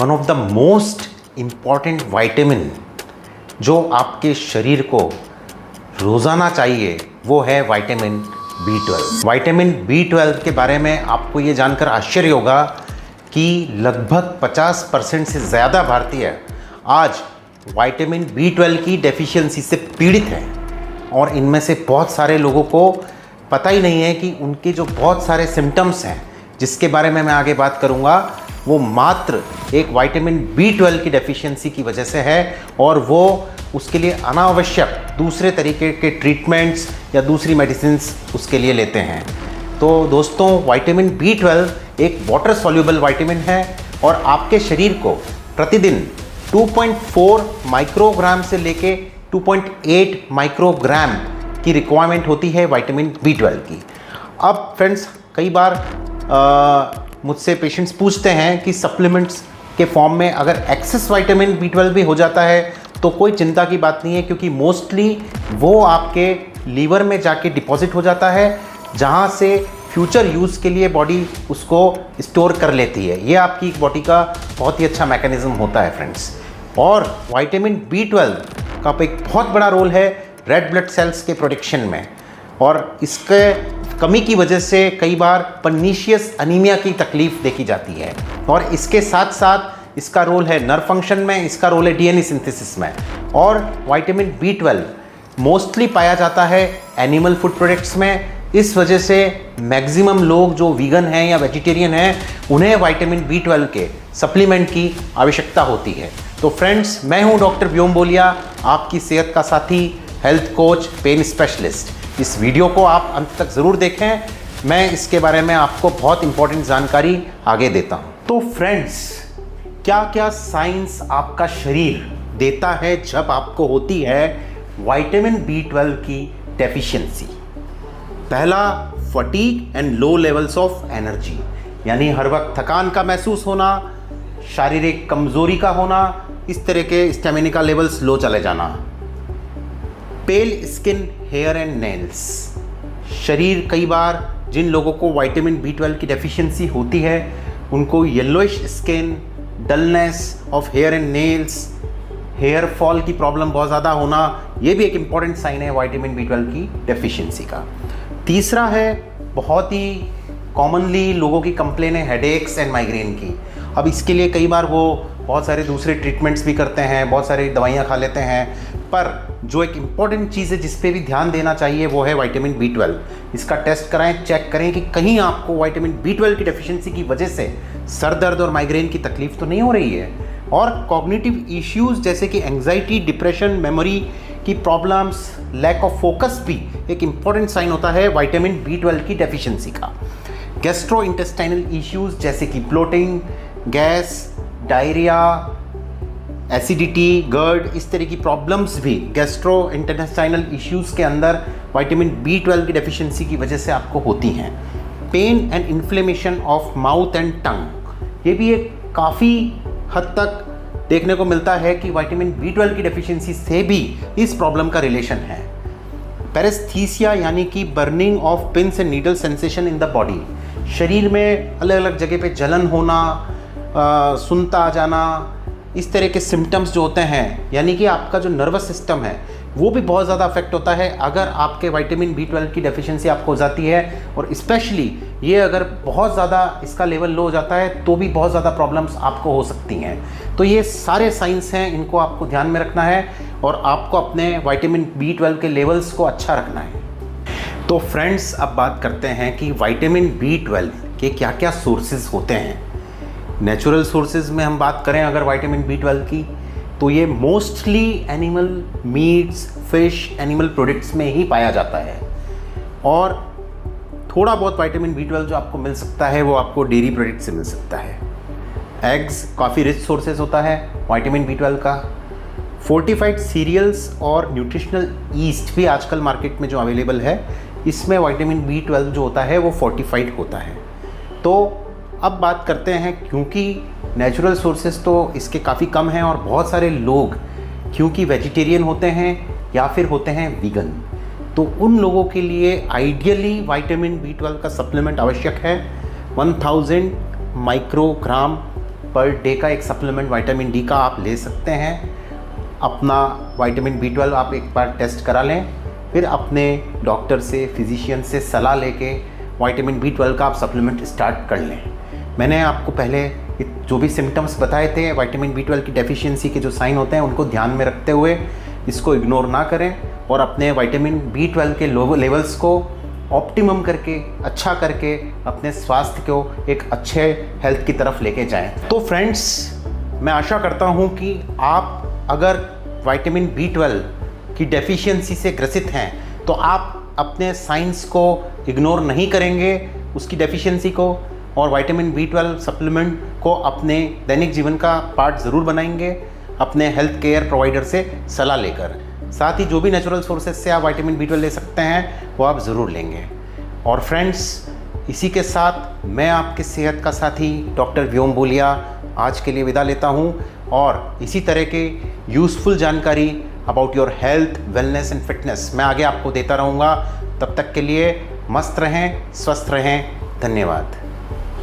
One of the most important vitamin जो आपके शरीर को रोज़ाना चाहिए वो है विटामिन B12। विटामिन B12 के बारे में आपको ये जानकर आश्चर्य होगा कि लगभग 50% से ज़्यादा भारतीय आज विटामिन B12 की डेफिशिएंसी से पीड़ित हैं और इनमें से बहुत सारे लोगों को पता ही नहीं है कि उनके जो बहुत सारे सिम्टम्स हैं जिसके बारे में मैं आगे बात करूंगा वो मात्र एक विटामिन B12 की डेफिशिएंसी की वजह से है और वो उसके लिए अनावश्यक दूसरे तरीके के ट्रीटमेंट्स या दूसरी मेडिसिन्स उसके लिए लेते हैं। तो दोस्तों, विटामिन B12 एक वाटर सॉल्युबल विटामिन है और आपके शरीर को प्रतिदिन 2.4 माइक्रोग्राम से लेके 2.8 माइक्रोग्राम की रिक्वायरमेंट होती है विटामिन B12 की। अब फ्रेंड्स, कई बार मुझसे पेशेंट्स पूछते हैं कि सप्लीमेंट्स के फॉर्म में अगर एक्सेस विटामिन B12 भी हो जाता है तो कोई चिंता की बात नहीं है, क्योंकि मोस्टली वो आपके लीवर में जाके डिपॉजिट हो जाता है जहाँ से फ्यूचर यूज़ के लिए बॉडी उसको स्टोर कर लेती है। ये आपकी बॉडी का बहुत ही अच्छा मैकेनिज्म होता है फ्रेंड्स। और विटामिन B12 का एक बहुत बड़ा रोल है रेड ब्लड सेल्स के प्रोटेक्शन में, और इसके कमी की वजह से कई बार पर्नीशियस अनीमिया की तकलीफ देखी जाती है। और इसके साथ साथ इसका रोल है नर्व फंक्शन में, इसका रोल है DNA सिंथेसिस में। और विटामिन B12 मोस्टली पाया जाता है एनिमल फूड प्रोडक्ट्स में। इस वजह से मैक्सिमम लोग जो वीगन हैं या वेजिटेरियन हैं उन्हें विटामिन B12 के सप्लीमेंट की आवश्यकता होती है। तो फ्रेंड्स, मैं हूं डॉक्टर व्योम बोलिया, आपकी सेहत का साथी, हेल्थ कोच, पेन स्पेशलिस्ट। इस वीडियो को आप अंत तक ज़रूर देखें, मैं इसके बारे में आपको बहुत इंपॉर्टेंट जानकारी आगे देता हूं। तो फ्रेंड्स, क्या क्या साइंस आपका शरीर देता है जब आपको होती है विटामिन B12 की डेफिशिएंसी? पहला, fatigue and low levels of energy, यानी हर वक्त थकान का महसूस होना, शारीरिक कमजोरी का होना, इस तरह के स्टेमिना लेवल्स लो चले जाना। Pale skin, hair and nails, शरीर कई बार जिन लोगों को विटामिन B12 की डेफिशिएंसी होती है उनको yellowish skin, dullness of hair and nails, hair fall की प्रॉब्लम बहुत ज़्यादा होना, ये भी एक इम्पॉर्टेंट साइन है विटामिन B12 की डेफिशिएंसी का। तीसरा है, बहुत ही कॉमनली लोगों की कंप्लेन है हेडेक्स एंड माइग्रेन की। अब इसके लिए कई बार वो बहुत सारे दूसरे ट्रीटमेंट्स भी करते हैं, बहुत सारी दवाइयाँ खा लेते हैं, पर जो एक इम्पॉर्टेंट चीज़ है जिस पे भी ध्यान देना चाहिए वो है विटामिन B12। इसका टेस्ट कराएं, चेक करें कि कहीं आपको विटामिन B12 की डेफिशिएंसी की वजह से सर दर्द और माइग्रेन की तकलीफ तो नहीं हो रही है। और कॉग्निटिव इश्यूज़ जैसे कि एंग्जाइटी, डिप्रेशन, मेमोरी की प्रॉब्लम्स, लैक ऑफ फोकस भी एक इम्पॉर्टेंट साइन होता है विटामिन B12 की डेफिशिएंसी का। गैस्ट्रो इंटेस्टाइनल इश्यूज़ जैसे कि ब्लोटिंग, गैस, डायरिया, एसिडिटी, गर्ड, इस तरह की प्रॉब्लम्स भी गैस्ट्रो इंटेस्टाइनल इश्यूज़ के अंदर विटामिन B12 की डेफिशिएंसी की वजह से आपको होती हैं। Pain and inflammation of mouth and tongue, ये भी एक काफ़ी हद तक देखने को मिलता है कि विटामिन B12 की डेफिशिएंसी से भी इस प्रॉब्लम का रिलेशन है। पैरेस्थीसिया, यानी कि burning of pins and needle sensation in the body, शरीर में अलग अलग जगह पे जलन होना, सुनता आ जाना, इस तरह के सिम्टम्स जो होते हैं, यानी कि आपका जो नर्वस सिस्टम है वो भी बहुत ज़्यादा अफेक्ट होता है अगर आपके विटामिन B12 की डेफिशिएंसी आपको हो जाती है। और स्पेशली ये अगर बहुत ज़्यादा इसका लेवल लो हो जाता है तो भी बहुत ज़्यादा प्रॉब्लम्स आपको हो सकती हैं। तो ये सारे साइंस हैं, इनको आपको ध्यान में रखना है और आपको अपने विटामिन B12 के लेवल्स को अच्छा रखना है। तो फ्रेंड्स, अब बात करते हैं कि विटामिन B12 के क्या क्या सोर्सेज होते हैं। नेचुरल सोर्सेज में हम बात करें अगर विटामिन B12 की, तो ये mostly animal meets, fish, animal products में ही पाया जाता है। और थोड़ा बहुत विटामिन B12 जो आपको मिल सकता है वो आपको डेयरी प्रोडक्ट से मिल सकता है। एग्स काफ़ी रिच सोर्सेज होता है विटामिन B12 का। फोर्टिफाइड सीरियल्स और न्यूट्रिशनल ईस्ट भी आजकल मार्केट में जो अवेलेबल है, इसमें विटामिन B12 जो होता है वो फोर्टिफाइड होता है। तो अब बात करते हैं, क्योंकि नेचुरल सोर्सेज तो इसके काफ़ी कम हैं और बहुत सारे लोग क्योंकि वेजिटेरियन होते हैं या फिर होते हैं वीगन, तो उन लोगों के लिए आइडियली विटामिन B12 का सप्लीमेंट आवश्यक है। 1000 माइक्रोग्राम पर डे का एक सप्लीमेंट विटामिन डी का आप ले सकते हैं। अपना विटामिन B12 आप एक बार टेस्ट करा लें, फिर अपने डॉक्टर से, फिजिशियन से सलाह लेके विटामिन B12 का आप सप्लीमेंट स्टार्ट कर लें। मैंने आपको पहले जो भी सिम्टम्स बताए थे विटामिन B12 की डेफिशिएंसी के जो साइन होते हैं उनको ध्यान में रखते हुए इसको इग्नोर ना करें और अपने विटामिन B12 के लेवल्स को ऑप्टिमम करके, अच्छा करके अपने स्वास्थ्य को एक अच्छे हेल्थ की तरफ लेके जाएं। तो फ्रेंड्स, मैं आशा करता हूं कि आप अगर विटामिन B12 की डेफिशिएंसी से ग्रसित हैं तो आप अपने साइंस को इग्नोर नहीं करेंगे, उसकी डेफिशिएंसी को, और विटामिन B12 सप्लीमेंट को अपने दैनिक जीवन का पार्ट ज़रूर बनाएंगे अपने हेल्थ केयर प्रोवाइडर से सलाह लेकर। साथ ही जो भी नेचुरल सोर्सेज से आप विटामिन B12 ले सकते हैं वो आप ज़रूर लेंगे। और फ्रेंड्स, इसी के साथ मैं आपके सेहत का साथी डॉक्टर व्योम बोलिया आज के लिए विदा लेता हूं, और इसी तरह के यूज़फुल जानकारी about your health, wellness and fitness मैं आगे आपको देता रहूँगा। तब तक के लिए मस्त रहें, स्वस्थ रहें। धन्यवाद।